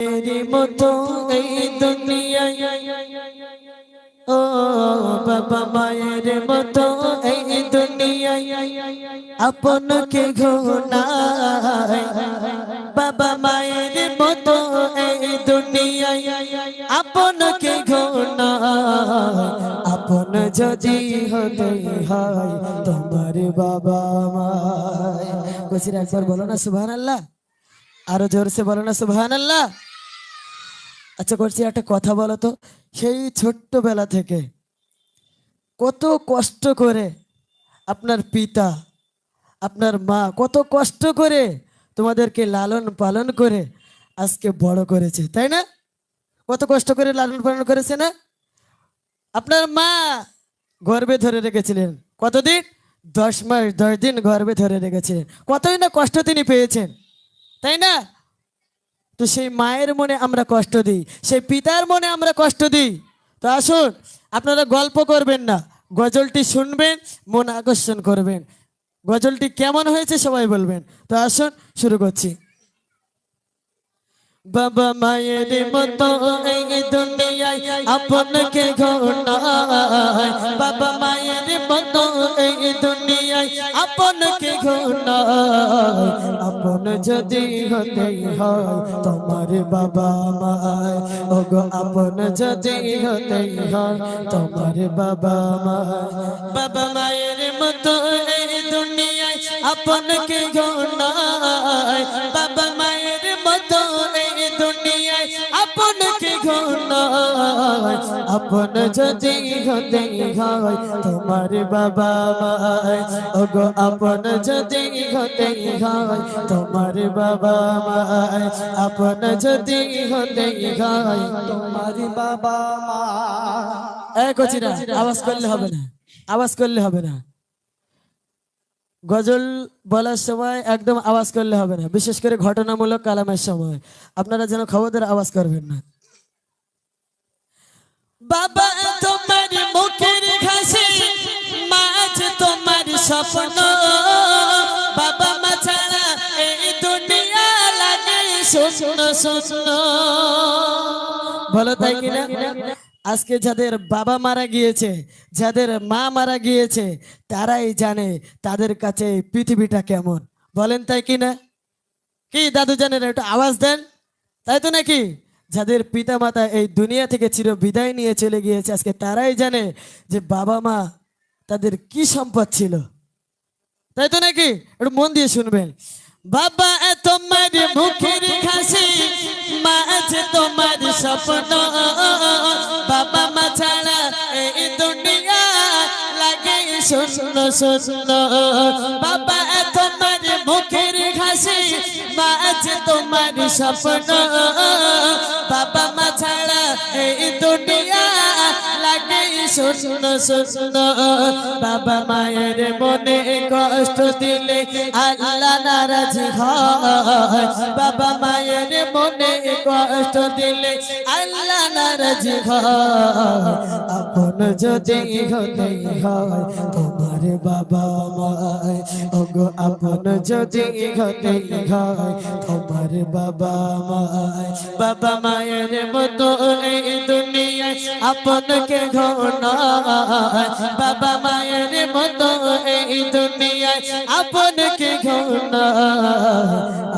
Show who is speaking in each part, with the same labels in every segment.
Speaker 1: तेरी मतो এই দুনিয়ায় ও বাবা মায়ের মতো এই দুনিয়ায় আপন কে ঘনায় বাবা মায়ের মতো এই দুনিয়ায় আপন কে ঘনায় আপন যদি হতে হয় তোমার বাবা মায় কইছি একবার বলো না সুবহানাল্লাহ আরো জোরসে বলো না সুবহানাল্লাহ। আচ্ছা করছি একটা কথা বলো তো, সেই ছোট্টবেলা থেকে কত কষ্ট করে আপনার পিতা আপনার মা কত কষ্ট করে তোমাদেরকে লালন পালন করে আজকে বড় করেছে, তাই না? কত কষ্ট করে লালন পালন করেছে না? আপনার মা গর্ভে ধরে রেখেছিলেন কতদিন? 10 মাস 10 দিন গর্ভে ধরে রেখেছিলেন, কতই না কষ্ট তিনি পেয়েছেন, তাই না? তো সেই মায়ের মনে আমরা কষ্ট দিই, সেই পিতার মনে আমরা কষ্ট দিই। তো আসুন আপনারা গল্প করবেন না, গজলটি শুনবেন, মন আকর্ষণ করবেন। গজলটি কেমন হয়েছে সবাই বলবেন। তো আসুন শুরু করছি। বাবা মায়ের মতো এই দুনিয়ায় আপন কে ঘনায় বাবা মায়ের মতো এই দুনিয়ায় আপন কে ঘনায় আপন যদি হতে হয় তোমার বাবা মায় ওগো আপন যদি হতে হয় তোমার বাবা মায় বাবা মায়ের মতো এই দুনিয়ায় আপন কে ঘনায় বাবা মায়ের মতো দুনিয়ায় আপন কে ঘনায় আপন যদি হতে হয় তোমার বাবা মায় ওগো আপন যদি হতে হয় তোমার বাবা মায় আপন যদি হতে হয় তোমার বাবা মা। এই কচিরা আওয়াজ করলে হবে না, আওয়াজ করলে হবে না। গজল বলার সময় একদম আওয়াজ করলে হবে না, বিশেষ করে ঘটনামূলক কালামের সময় আপনারা যেন খবরদার আওয়াজ করবেন না। বাবা তোমার মুখের হাসি মা তোমার স্বপ্ন বাবা মা ছাড়া এই দুনিয়া লাগে শূন্য শূন্য। বলো তাই কিনা? আজকে যাদের বাবা মারা গিয়েছে যাদের মা মারা গিয়েছে তারাই জানে তাদের কাছে পৃথিবীটা কেমন, বলেন তাই কিনা? কি দাদু জানেন? একটু আওয়াজ দেন, তাই তো নাকি? যাদের পিতা মাতা এই দুনিয়া থেকে চির বিদায় নিয়ে চলে গিয়েছে আজকে তারাই জানে যে বাবা মা তাদের কি সম্পদ ছিল, তাই তো নাকি? একটু মন দিয়ে শুনবেন। বাবা তোমার মুখের হাসি মা তোমার স্বপ্ন বাবা মা ছাড়া এই দুনিয়া লাগে শূন্য শূন্য। বাবা তোমার মুখের হাসি মা তোমার স্বপ্ন বাবা মা ছাড়া এই দুনিয়া লাগে শূন্য শূন্য। বাবা মায়ের মনে কষ্ট দিলে আল্লাহ নারাজ হয় বাবা মায়ের মনে কষ্ট দিলে আল্লাহ নারাজ হয় আপন যদি হতে হয় তোমার বাবা মায় ওগো আপন যদি হতে হয় তোমার বাবা মায় বাবা মায়ের মতো এই দুনিয়ায় আপন কে ঘনায় বাবা মায়ের মতো এই দুনিয়ায় আপন কে ঘনায়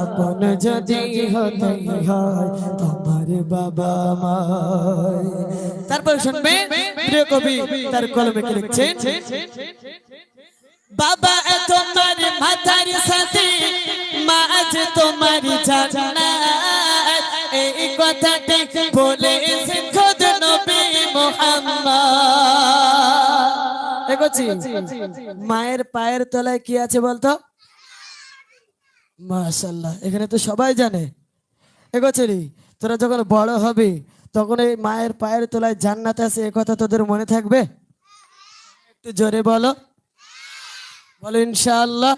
Speaker 1: আপন যদি হতে হয় তোমার বাবা মায়। তারপর শুনবে প্রিয় কবি তার কলমে কি লিখছেন। বাবা তোমার মাথার সাথে মা তোমার জান্নাত এই কথাটি বলেছেন খোদ নবী মুহাম্মদ। দেখছি মায়ের পায়ের তলায় কি আছে বলতো? মাশাআল্লাহ, এখানে তো সবাই জানে। এগোচেরি তোরা যখন বড় হবি তখন এই মায়ের পায়ের তলায় জান্নাত আছে, এ কথা তোদের মনে থাকবে? একটু জোরে বলো, বলো ইনশাআল্লাহ,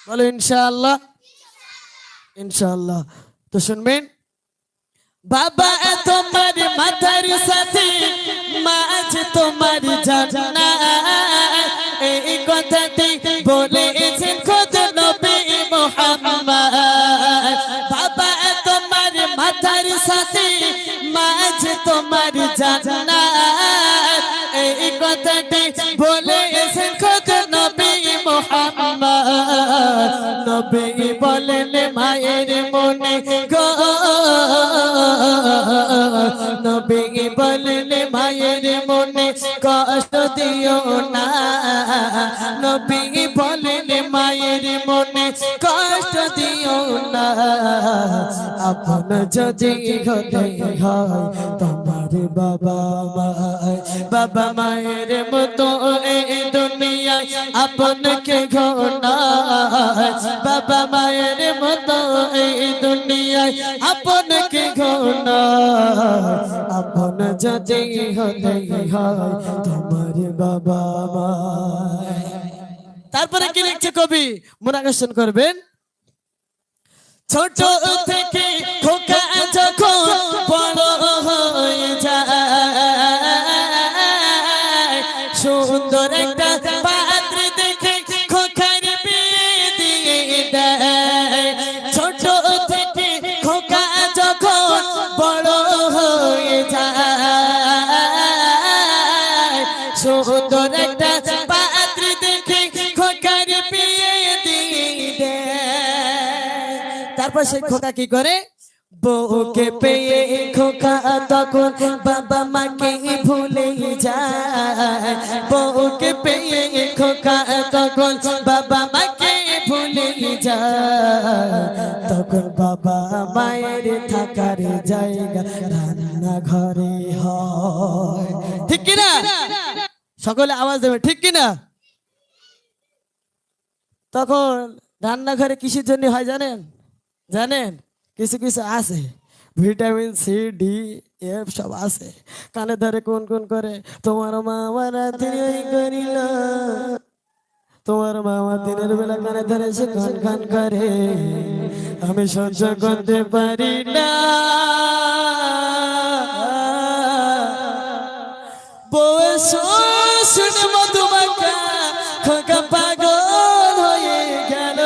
Speaker 1: বলো ইনশাআল্লাহ, ইনশাআল্লাহ। তো শুনবেন, বাবা তোমার মাথার সাথে মা তোমার জান্নাত এই কথাটি বলেছেন খোদ নবী মুহাম্মদ। বাবা তোমার তার সাথে মাঝে তোমার জান্নাত এই কথাটি বলেছেন খোদ নবী মুহাম্মদ নবী বলেন মায়ের মনে গো নবী বলেন মায়ের মনে কষ্ট দিও না নবী বলেন মায়ের মনে কষ্ট দিও না আপন যদি হতে হয় তোমার বাবা মায়ের মতো এই দুনিয়ায় আপনকে ঘোনা বাবা মায়ের মতো এই দুনিয়ায় আপনকে ঘোনা আপন যদি হতে হয় তোমার বাবা মা। তারপরে কি লিখছে কবি মনোকর্ষণ করবেন ছোট থেকে খোকা যখন বড় হয়ে যায় সুন্দর একটা পাত্র দেখে খোকার বিয়ে দিয়ে দেয় ছোট থেকে খোকা যখন বড় হয়ে যায় সুন্দর একটা পাত্র দেখে খোকার বিয়ে দিয়ে দেয় তারপর সেই খোকা কি করে বউকে পেয়ে খোকা তখন বাবা মাকে ভুলে যায় বউকে পেয়ে খোকা তখন বাবা মাকে ভুলে যায় তখন বাবা মায়ের থাকার জায়গা রান্না ঘরে হয় ঠিক কিনা সকলে আওয়াজ দেবে ঠিক কিনা তখন রান্নাঘরে কিসের জন্য হয় জানেন জানেন কিছু কিছু আছে ভিটামিন সি ডি এফ সব আছে কানে ধরে কোন কোন করে তোমার মা আমার রাত্রি করিল তোমার মা আমার দিনের বেলা কানে ধরে সে খান খান করে আমি সহ্য করতে পারি না বয়স শুনে মধুমাখা খোকা পাগল হয়ে গেল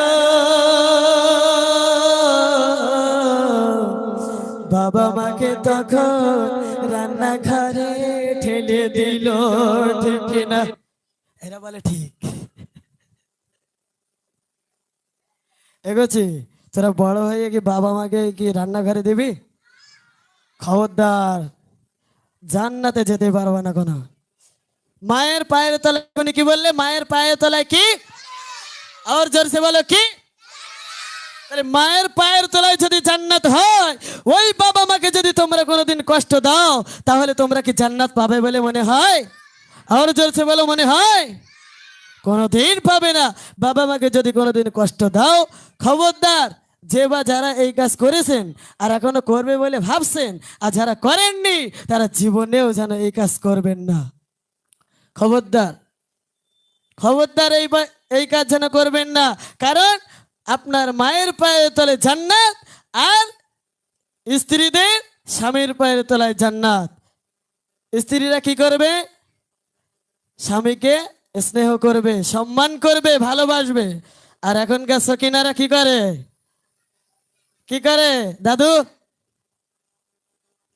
Speaker 1: বাবা মাকে তখন রান্নাঘরে ঠেলে দিল ঠিক না এরা বলে ঠিক এগোছি তোরা বড় হয়ে কি বাবা মাকে কি রান্নাঘরে দিবি খবরদার জান্নাতে যেতে পারবে না কোনো মায়ের পায়ের তলায় কি বললে মায়ের পায়ের তলায় কি আর জোরসে বলো কি মায়ের পায়ের তলায় যদি জান্নাত হয় ওই বাবা মাকে যদি তোমরা কোনোদিন কষ্ট দাও তাহলে তোমরা কি জান্নাত পাবে বলে মনে হয় আর জোরসে বলো মনে হয় কোনোদিন পাবে না বাবা মাকে যদি কোনোদিন কষ্ট দাও খবরদার যে বা যারা এই কাজ করেছেন আর এখনো করবে বলে ভাবছেন আর যারা করেননি তারা জীবনেও যেন এই কাজ করবেন না খবরদার খবরদার এই কাজ যেন করবেন না কারণ আপনার মায়ের পায়ের তলে জান্নাত আর স্ত্রীদের স্বামীর পায়ের তলায় জান্নাত স্ত্রীরা কি করবে স্বামীকে স্নেহ করবে সম্মান করবে ভালোবাসবে আর এখনকার সকিনারা কি করে দাদু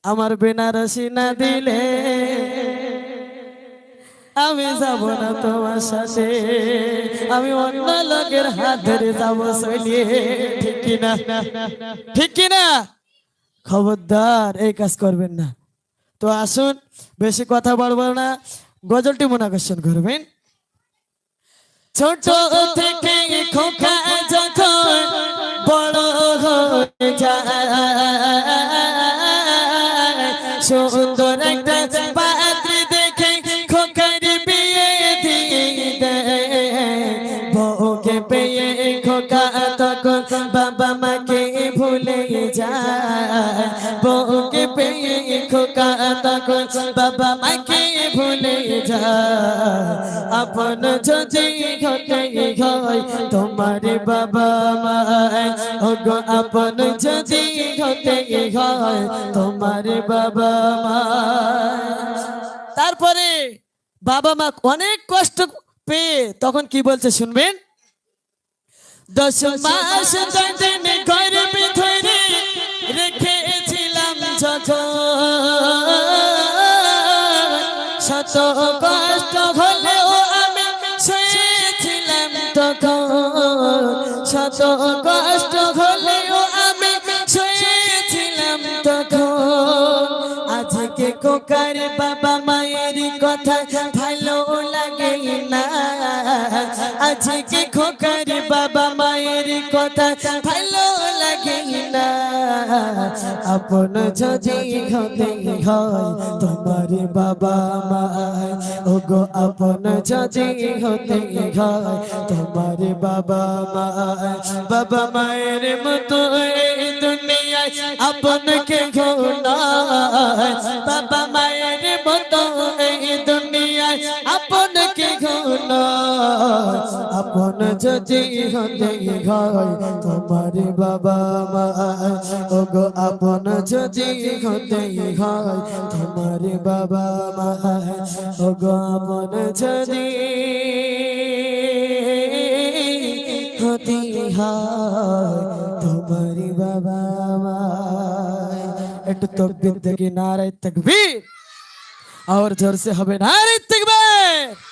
Speaker 1: আমার বেনারসি না দিলে আমি যাব না তোমার সাথে আমি অন্য লোকের হাত ধরে যাবো চলিয়ে ঠিক কিনা খবরদার এই কাজ করবেন না তো আসুন বেশি কথা বলবো না গজলটি মনোকর্ষণ করবেন ছোট থেকে খোকা যখন বড় হয়ে যায় সুন্দর একটা পাত্র দেখে খোকার বিয়ে দিয়ে দেয় বউকে পেয়ে খোকা তখন বাবা মাকে ভুলে যায় বউকে পেয়ে খোকা তখন বাবা মাকে ভুলে যায় আপন যদি হতে হয় তোমার বাবা মা ওগো আপন যদি হতে হয় তোমার বাবা মা তারপরে বাবা মা অনেক কষ্ট পেয়ে তখন কি বলছে শুনবেন 10 মাস 10 দিন গর্ভে ধরে রেখেছিল শত কষ্ট হলেও আমি শুয়েছিলাম তখন, শত কষ্ট হলেও আমি শুয়েছিলাম তখন। আজকে কোকার বাবা মায়ের কথা ভালো লাগে না, আজকে খোকার বাবা মায়ের কথা ভালো লাগে না। আপন যদি হতে হয় তোমার বাবা মা, ওগো আপন যদি হতে হয় তোমার বাবা মা, বাবা মায়ের মতো এই দুনিয়ায় আপন কে ঘোনায়, বাবা মায়ের মতো এই দুনিয়ায় আপন কে ঘোনায়। আপন যদি হতে হয় তোমার বাবা মা, ওগো আপন যদি হতে হয় তোমার বাবা মা, ওগো আপন যদি হতে হয় তোমার বাবা মা। একটু তকবীর দেখি, নারে তকবীর, और जोर से হবে নারে তকবীর।